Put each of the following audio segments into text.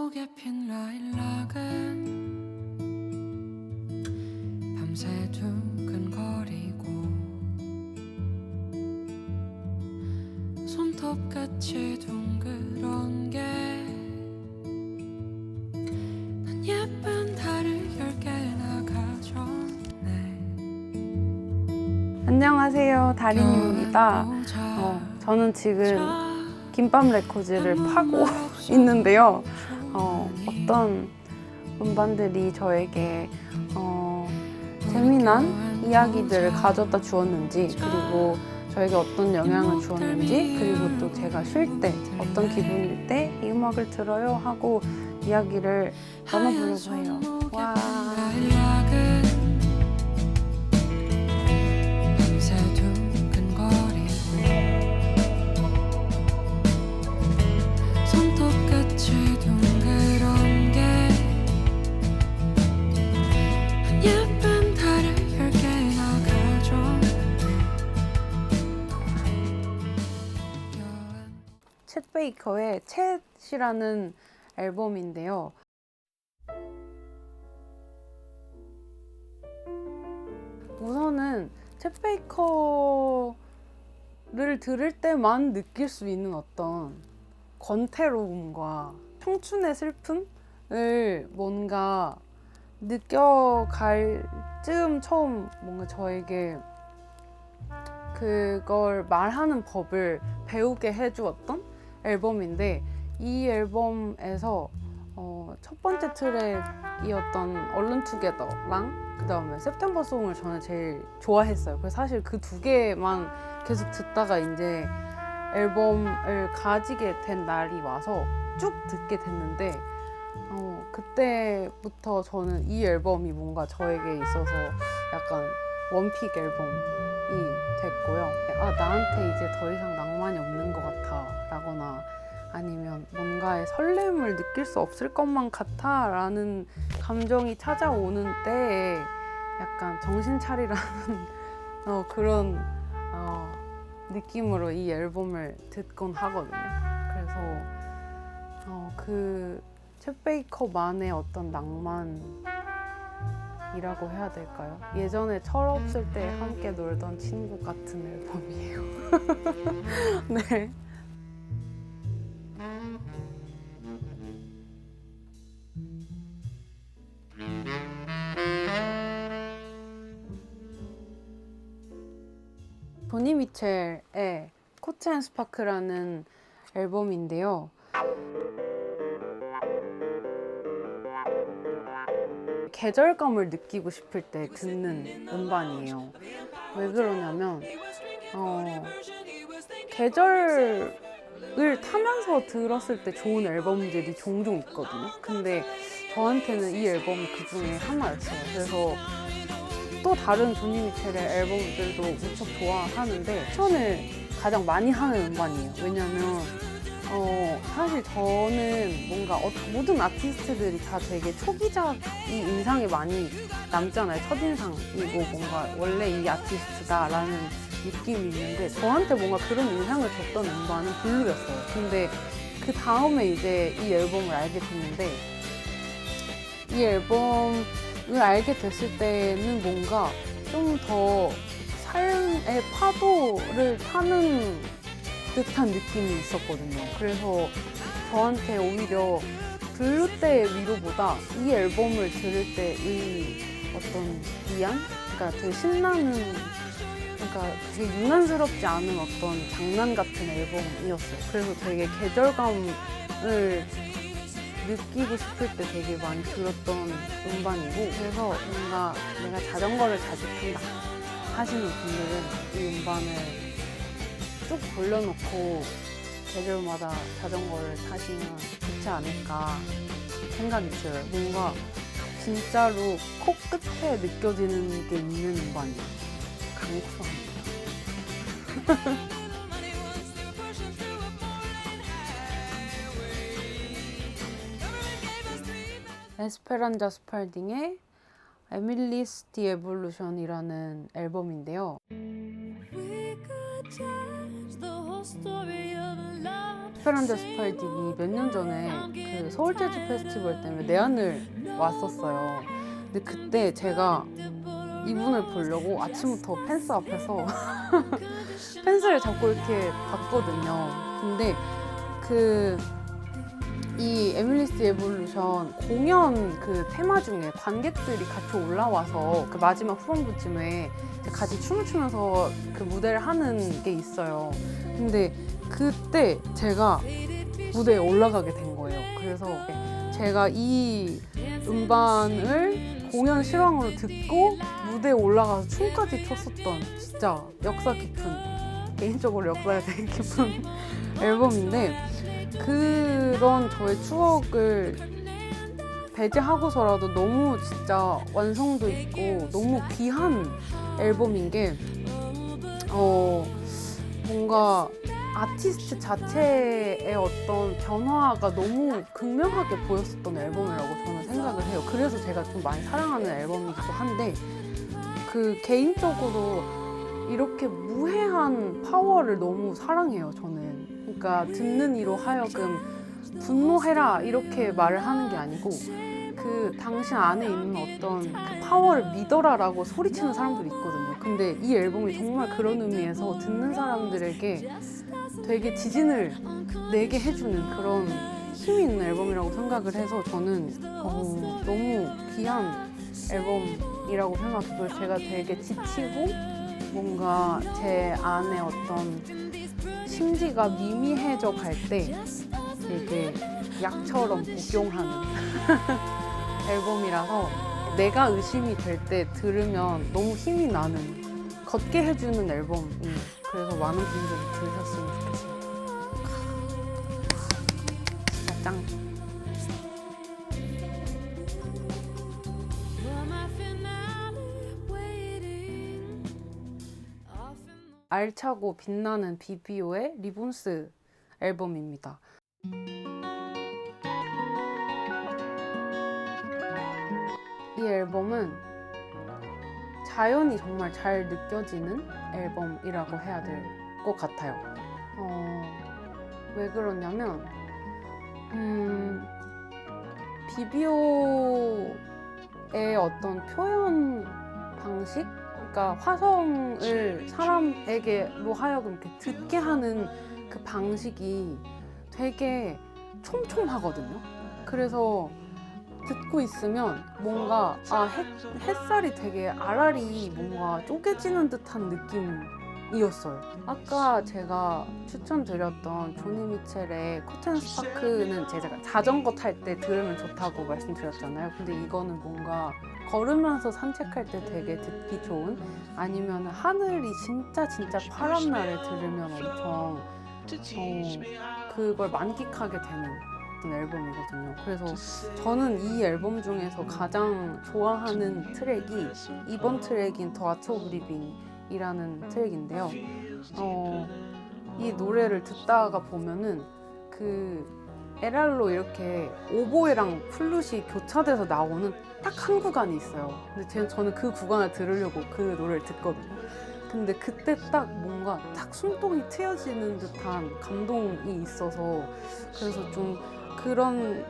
목에 핀 라일락은 밤새 두근거리고 손톱같이 둥그런 게 난 예쁜 달을 10개나 가졌네. 안녕하세요, 다린입니다. 저는 지금 김밥 레코즈를 파고 있는데요. 어떤 음반들이 저에게 재미난 이야기들을 가져다 주었는지, 그리고 저에게 어떤 영향을 주었는지, 그리고 또 제가 쉴 때 어떤 기분일 때 이 음악을 들어요 하고 이야기를 나눠보려고 해요. 와. 챗 베이커의 챗이라는 앨범인데요. 우선은 챗 베이커를 들을 때만 느낄 수 있는 어떤 권태로움과 청춘의 슬픔을 뭔가 느껴갈 즈음 처음 뭔가 저에게 그걸 말하는 법을 배우게 해주었던 앨범인데, 이 앨범에서 첫 번째 트랙이었던 얼른 투게더랑 그 다음에 september 송을 저는 제일 좋아했어요. 그래서 사실 그 두 개만 계속 듣다가 이제 앨범을 가지게 된 날이 와서 쭉 듣게 됐는데, 그때부터 저는 이 앨범이 뭔가 저에게 있어서 약간 원픽 앨범이 됐고요. 나한테 이제 더 이상 낭만이 없는 것 같아 라거나 아니면 뭔가의 설렘을 느낄 수 없을 것만 같아 라는 감정이 찾아오는 때에 약간 정신 차리라는 그런 느낌으로 이 앨범을 듣곤 하거든요. 그래서 그 챗 베이커만의 어떤 낭만이라고 해야 될까요? 예전에 철없을 때 함께 놀던 친구 같은 앨범이에요. 네. 조니 미첼의 코트 앤 스파크라는 앨범인데요. 계절감을 느끼고 싶을 때 듣는 음반이에요. 왜 그러냐면 계절을 타면서 들었을 때 좋은 앨범들이 종종 있거든요. 근데 저한테는 이 앨범이 그 중에 하나였어요. 그래서 또 다른 조니 미첼의 앨범들도 무척 좋아하는데 추천을 가장 많이 하는 음반이에요. 왜냐면 사실 저는 뭔가 모든 아티스트들이 다 되게 초기작이 인상이 많이 남잖아요. 첫인상이고 뭔가 원래 이 아티스트다라는 느낌이 있는데, 저한테 뭔가 그런 인상을 줬던 음반은 블루였어요. 근데 그 다음에 이제 이 앨범을 알게 됐는데, 이 앨범을 알게 됐을 때는 뭔가 좀 더 삶의 파도를 타는 듯한 느낌이 있었거든요. 그래서 저한테 오히려 블루 때의 위로보다 이 앨범을 들을 때의 어떤 위안? 그러니까 되게 신나는, 그러니까 되게 유난스럽지 않은 어떤 장난 같은 앨범이었어요. 그래서 되게 계절감을 느끼고 싶을 때 되게 많이 들었던 음반이고, 그래서 뭔가 내가 자전거를 자주 탄다 하시는 분들은 이 음반을 쭉 돌려놓고 계절마다 자전거를 타시면 좋지 않을까 생각이 들어요. 뭔가 진짜로 코끝에 느껴지는 게 있는 음반이에요. 강추합니다. 에스페란자 스팔딩의 에밀리스 디 에볼루션이라는 앨범인데요. 에스페란자 스팔딕이 몇 년 전에 그 서울 재즈 페스티벌 때문에 내한을 왔었어요. 근데 그때 제가 이분을 보려고 아침부터 펜스 앞에서 펜스를 잡고 이렇게 봤거든요. 근데 이 에밀리스 에볼루션 공연 그 테마 중에 관객들이 같이 올라와서 그 마지막 후반부쯤에 같이 춤을 추면서 그 무대를 하는 게 있어요. 근데 그때 제가 무대에 올라가게 된 거예요. 그래서 제가 이 음반을 공연 실황으로 듣고 무대에 올라가서 춤까지 췄었던 진짜 역사 깊은, 개인적으로 역사가 되게 깊은 앨범인데, 그런 저의 추억을 배제하고서라도 너무 진짜 완성도 있고 너무 귀한 앨범인 게 뭔가 아티스트 자체의 어떤 변화가 너무 극명하게 보였었던 앨범이라고 저는 생각을 해요. 그래서 제가 좀 많이 사랑하는 앨범이기도 한데, 그 개인적으로 이렇게 무해한 파워를 너무 사랑해요, 저는. 그러니까 듣는 이로 하여금 분노해라 이렇게 말을 하는 게 아니고, 그 당신 안에 있는 어떤 그 파워를 믿어라라고 소리치는 사람들이 있거든요. 근데 이 앨범이 정말 그런 의미에서 듣는 사람들에게 되게 지진을 내게 해주는 그런 힘이 있는 앨범이라고 생각을 해서 저는 너무 귀한 앨범이라고 생각해요. 제가 되게 지치고 뭔가 제 안에 어떤 심지가 미미해져 갈 때 되게 약처럼 복용하는 앨범이라서, 내가 의심이 될 때 들으면 너무 힘이 나는, 걷게 해주는 앨범이, 그래서 많은 분들이 들으셨으면 좋겠습니다. 진짜 짱. 알차고 빛나는 비비오의 리본스 앨범입니다. 이 앨범은 자연이 정말 잘 느껴지는 앨범이라고 해야 될 것 같아요. 왜 그러냐면 비비오의 어떤 표현 방식? 그러니까 화성을 사람에게로 하여금 이렇게 듣게 하는 그 방식이 되게 촘촘하거든요. 그래서 듣고 있으면 뭔가 햇살이 되게 알알이 뭔가 쪼개지는 듯한 느낌이었어요. 아까 제가 추천드렸던 조니 미첼의 코튼 스파크는 제가 자전거 탈 때 들으면 좋다고 말씀드렸잖아요. 근데 이거는 뭔가 걸으면서 산책할 때 되게 듣기 좋은, 아니면 하늘이 진짜 파란 날에 들으면 엄청 그걸 만끽하게 되는 어떤 앨범이거든요. 그래서 저는 이 앨범 중에서 가장 좋아하는 트랙이 이번 트랙인 The Art of Living이라는 트랙인데요. 이 노래를 듣다가 보면은 그 에랄로 이렇게 오보에랑 플룻이 교차돼서 나오는 딱 한 구간이 있어요. 근데 저는 그 구간을 들으려고 그 노래를 듣거든요. 근데 그때 딱 뭔가 딱 숨통이 트여지는 듯한 감동이 있어서, 그래서 좀 그런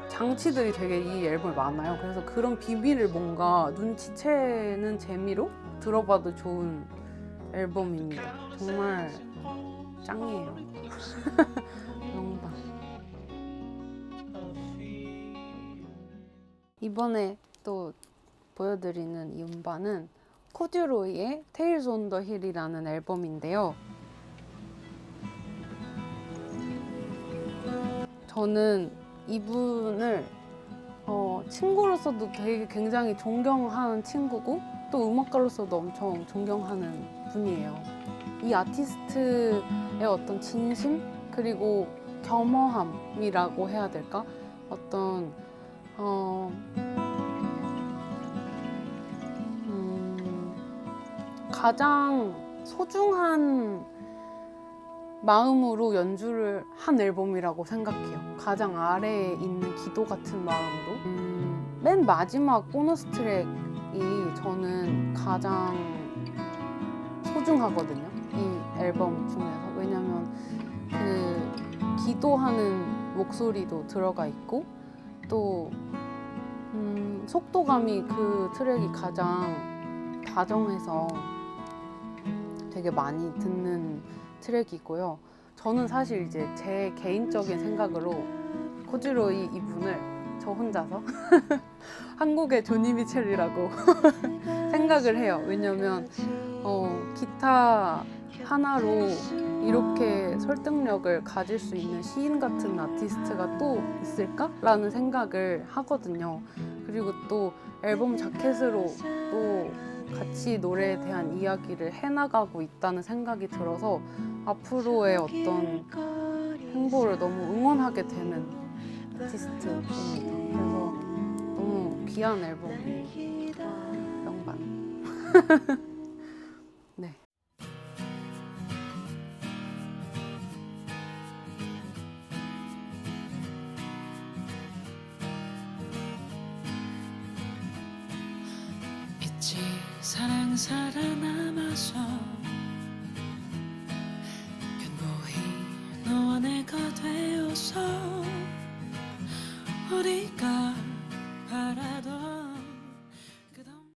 장치들이 되게 이 앨범에 많아요. 그래서 그런 비밀을 뭔가 눈치채는 재미로 들어봐도 좋은 앨범입니다. 정말 짱이에요. 명반. 이번에 또 보여드리는 이 음반은 코듀로이의 Tales on the Hill이라는 앨범인데요. 저는 이분을 친구로서도 되게 굉장히 존경하는 친구고, 또 음악가로서도 엄청 존경하는 분이에요. 이 아티스트의 어떤 진심, 그리고 겸허함이라고 해야 될까? 어떤 가장 소중한 마음으로 연주를 한 앨범이라고 생각해요. 가장 아래에 있는 기도 같은 마음으로. 맨 마지막 보너스 트랙이 저는 가장 소중하거든요, 이 앨범 중에서. 왜냐면 그 기도하는 목소리도 들어가 있고 또 속도감이 그 트랙이 가장 다정해서 되게 많이 듣는 트랙이고요. 저는 사실 이제 제 개인적인 생각으로 코지로 이분을 저 혼자서 한국의 조니 미첼이라고 생각을 해요. 왜냐면 기타 하나로 이렇게 설득력을 가질 수 있는 시인 같은 아티스트가 또 있을까라는 생각을 하거든요. 그리고 또 앨범 자켓으로 또 같이 노래에 대한 이야기를 해나가고 있다는 생각이 들어서 앞으로의 어떤 행보를 너무 응원하게 되는 아티스트입니다. 그래서 너무 귀한 앨범이에요. 명반. 네. 있지 사랑 살아남아서 견고히 너와 내가 되어서 우리가